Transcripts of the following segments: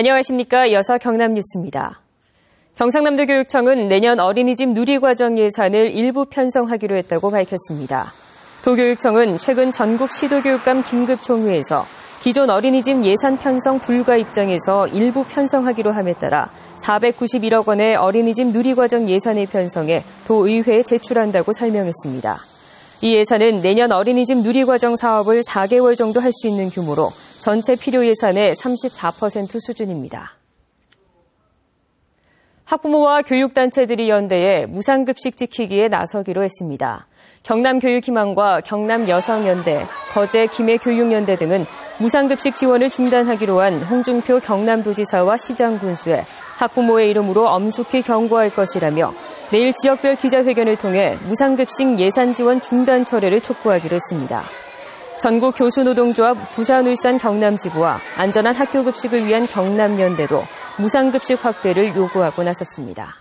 안녕하십니까. 이어서 경남 뉴스입니다. 경상남도 교육청은 내년 어린이집 누리과정 예산을 일부 편성하기로 했다고 밝혔습니다. 도교육청은 최근 전국 시도교육감 긴급총회에서 기존 어린이집 예산 편성 불가 입장에서 일부 편성하기로 함에 따라 491억 원의 어린이집 누리과정 예산을 편성해 도의회에 제출한다고 설명했습니다. 이 예산은 내년 어린이집 누리과정 사업을 4개월 정도 할 수 있는 규모로 전체 필요 예산의 34% 수준입니다. 학부모와 교육단체들이 연대해 무상급식 지키기에 나서기로 했습니다. 경남교육희망과 경남여성연대, 거제 김해교육연대 등은 무상급식 지원을 중단하기로 한 홍준표 경남도지사와 시장 군수에 학부모의 이름으로 엄숙히 경고할 것이라며 내일 지역별 기자회견을 통해 무상급식 예산 지원 중단 철회를 촉구하기로 했습니다. 전국 교수노동조합 부산울산 경남지부와 안전한 학교급식을 위한 경남연대도 무상급식 확대를 요구하고 나섰습니다.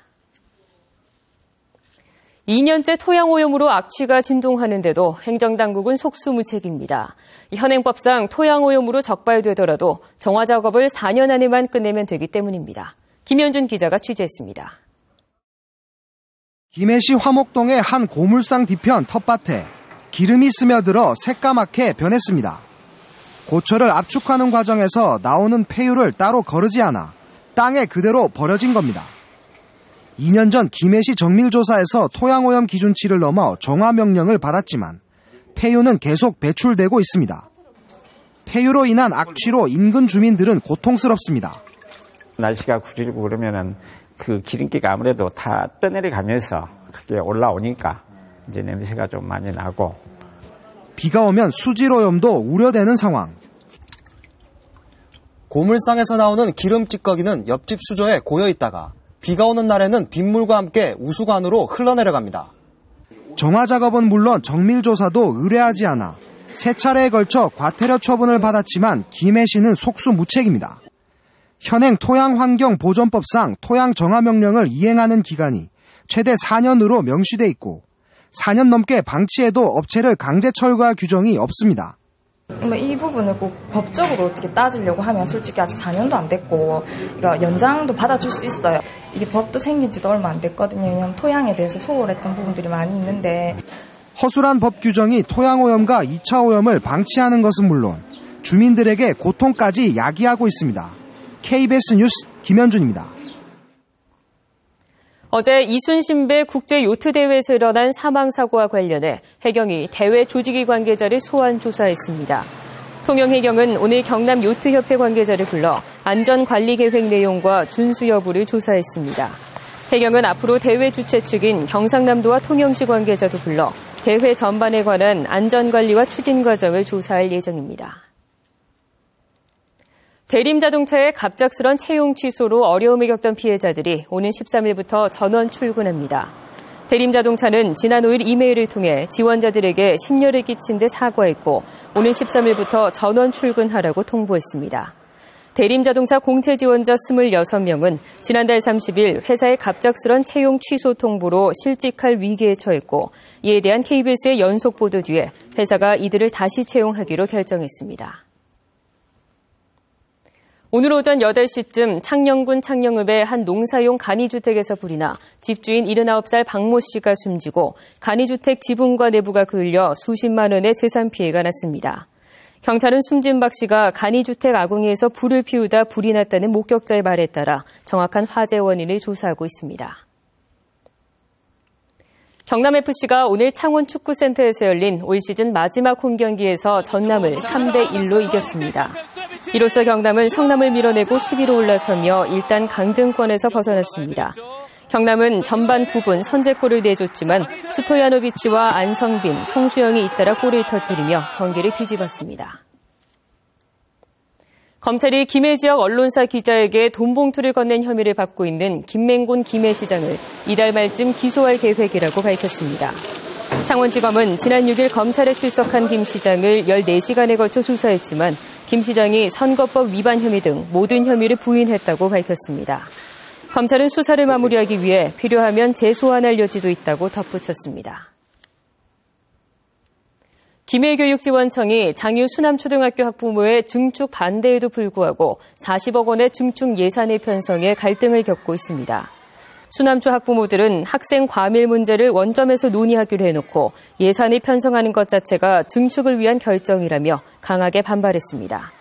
2년째 토양오염으로 악취가 진동하는데도 행정당국은 속수무책입니다. 현행법상 토양오염으로 적발되더라도 정화 작업을 4년 안에만 끝내면 되기 때문입니다. 김현준 기자가 취재했습니다. 김해시 화목동의 한 고물상 뒤편 텃밭에 기름이 스며들어 새까맣게 변했습니다. 고철을 압축하는 과정에서 나오는 폐유를 따로 거르지 않아 땅에 그대로 버려진 겁니다. 2년 전 김해시 정밀조사에서 토양오염 기준치를 넘어 정화 명령을 받았지만 폐유는 계속 배출되고 있습니다. 폐유로 인한 악취로 인근 주민들은 고통스럽습니다. 날씨가 구질고 그러면은 그 기름기가 아무래도 다 떠내려가면서 그게 올라오니까 이제 냄새가 좀 많이 나고. 비가 오면 수질오염도 우려되는 상황. 고물상에서 나오는 기름 찌꺼기는 옆집 수조에 고여 있다가 비가 오는 날에는 빗물과 함께 우수관으로 흘러내려갑니다. 정화 작업은 물론 정밀조사도 의뢰하지 않아 세 차례에 걸쳐 과태료 처분을 받았지만 김해시는 속수무책입니다. 현행 토양환경보존법상 토양정화 명령을 이행하는 기간이 최대 4년으로 명시돼 있고 4년 넘게 방치해도 업체를 강제 철거할 규정이 없습니다. 이 부분을 꼭 법적으로 어떻게 따지려고 하면 솔직히 아직 4년도 안 됐고 연장도 받아줄 수 있어요. 이게 법도 생긴 지도 얼마 안 됐거든요. 왜냐하면 토양에 대해서 소홀했던 부분들이 많이 있는데. 허술한 법 규정이 토양오염과 2차 오염을 방치하는 것은 물론 주민들에게 고통까지 야기하고 있습니다. KBS 뉴스 김현준입니다. 어제 이순신배 국제요트대회에서 일어난 사망사고와 관련해 해경이 대회 조직위 관계자를 소환 조사했습니다. 통영해경은 오늘 경남요트협회 관계자를 불러 안전관리계획 내용과 준수 여부를 조사했습니다. 해경은 앞으로 대회 주최 측인 경상남도와 통영시 관계자도 불러 대회 전반에 관한 안전관리와 추진 과정을 조사할 예정입니다. 대림자동차의 갑작스런 채용 취소로 어려움을 겪던 피해자들이 오는 13일부터 전원 출근합니다. 대림자동차는 지난 5일 이메일을 통해 지원자들에게 심려를 끼친 데 사과했고 오는 13일부터 전원 출근하라고 통보했습니다. 대림자동차 공채 지원자 26명은 지난달 30일 회사의 갑작스런 채용 취소 통보로 실직할 위기에 처했고 이에 대한 KBS의 연속 보도 뒤에 회사가 이들을 다시 채용하기로 결정했습니다. 오늘 오전 8시쯤 창녕군 창녕읍의 한 농사용 간이주택에서 불이 나 집주인 79살 박모 씨가 숨지고 간이주택 지붕과 내부가 그을려 수십만 원의 재산 피해가 났습니다. 경찰은 숨진 박 씨가 간이주택 아궁이에서 불을 피우다 불이 났다는 목격자의 말에 따라 정확한 화재 원인을 조사하고 있습니다. 경남FC가 오늘 창원축구센터에서 열린 올 시즌 마지막 홈경기에서 전남을 3대1로 이겼습니다. 이로써 경남은 성남을 밀어내고 10위로 올라서며 일단 강등권에서 벗어났습니다. 경남은 전반 9분 선제골을 내줬지만 스토야노비치와 안성빈, 송수영이 잇따라 골을 터뜨리며 경기를 뒤집었습니다. 검찰이 김해 지역 언론사 기자에게 돈 봉투를 건넨 혐의를 받고 있는 김맹곤 김해시장을 이달 말쯤 기소할 계획이라고 밝혔습니다. 창원지검은 지난 6일 검찰에 출석한 김 시장을 14시간에 걸쳐 조사했지만 김 시장이 선거법 위반 혐의 등 모든 혐의를 부인했다고 밝혔습니다. 검찰은 수사를 마무리하기 위해 필요하면 재소환할 여지도 있다고 덧붙였습니다. 김해교육지원청이 장유 수남초등학교 학부모의 증축 반대에도 불구하고 40억 원의 증축 예산의 편성에 갈등을 겪고 있습니다. 수남초 학부모들은 학생 과밀 문제를 원점에서 논의하기로 해놓고 예산이 편성하는 것 자체가 증축을 위한 결정이라며 강하게 반발했습니다.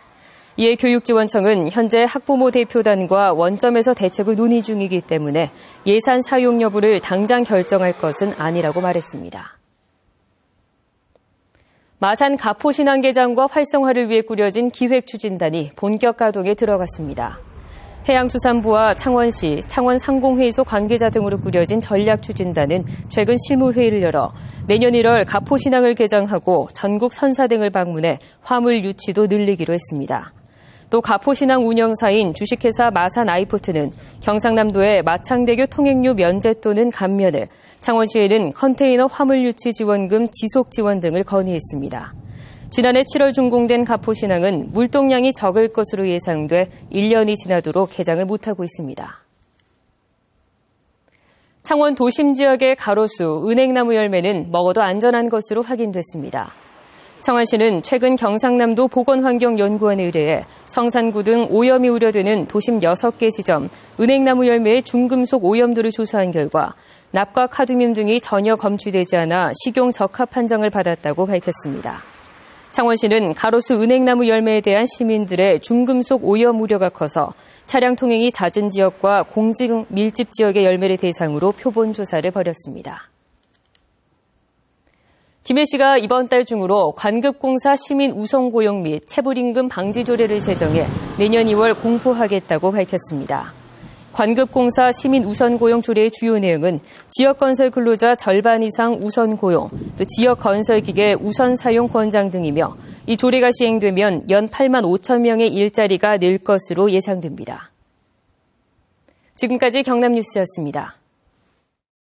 이에 교육지원청은 현재 학부모 대표단과 원점에서 대책을 논의 중이기 때문에 예산 사용 여부를 당장 결정할 것은 아니라고 말했습니다. 마산 가포신항개장과 활성화를 위해 꾸려진 기획추진단이 본격 가동에 들어갔습니다. 해양수산부와 창원시, 창원상공회의소 관계자 등으로 꾸려진 전략추진단은 최근 실무회의를 열어 내년 1월 가포신항을 개장하고 전국 선사 등을 방문해 화물 유치도 늘리기로 했습니다. 또 가포신항 운영사인 주식회사 마산 아이포트는 경상남도의 마창대교 통행료 면제 또는 감면을, 창원시에는 컨테이너 화물 유치 지원금 지속 지원 등을 건의했습니다. 지난해 7월 준공된 가포신항은 물동량이 적을 것으로 예상돼 1년이 지나도록 개장을 못하고 있습니다. 창원 도심 지역의 가로수, 은행나무 열매는 먹어도 안전한 것으로 확인됐습니다. 창원시는 최근 경상남도 보건환경연구원에 의뢰해 성산구 등 오염이 우려되는 도심 6개 지점 은행나무 열매의 중금속 오염도를 조사한 결과 납과 카드뮴 등이 전혀 검출되지 않아 식용 적합 판정을 받았다고 밝혔습니다. 창원시는 가로수 은행나무 열매에 대한 시민들의 중금속 오염 우려가 커서 차량 통행이 잦은 지역과 공직 밀집 지역의 열매를 대상으로 표본 조사를 벌였습니다. 김해시가 이번 달 중으로 관급공사 시민 우선 고용 및 체불임금 방지 조례를 제정해 내년 2월 공포하겠다고 밝혔습니다. 관급공사 시민 우선 고용 조례의 주요 내용은 지역 건설 근로자 절반 이상 우선 고용, 또 지역 건설 기계 우선 사용 권장 등이며 이 조례가 시행되면 연 8만 5천 명의 일자리가 늘 것으로 예상됩니다. 지금까지 경남뉴스였습니다.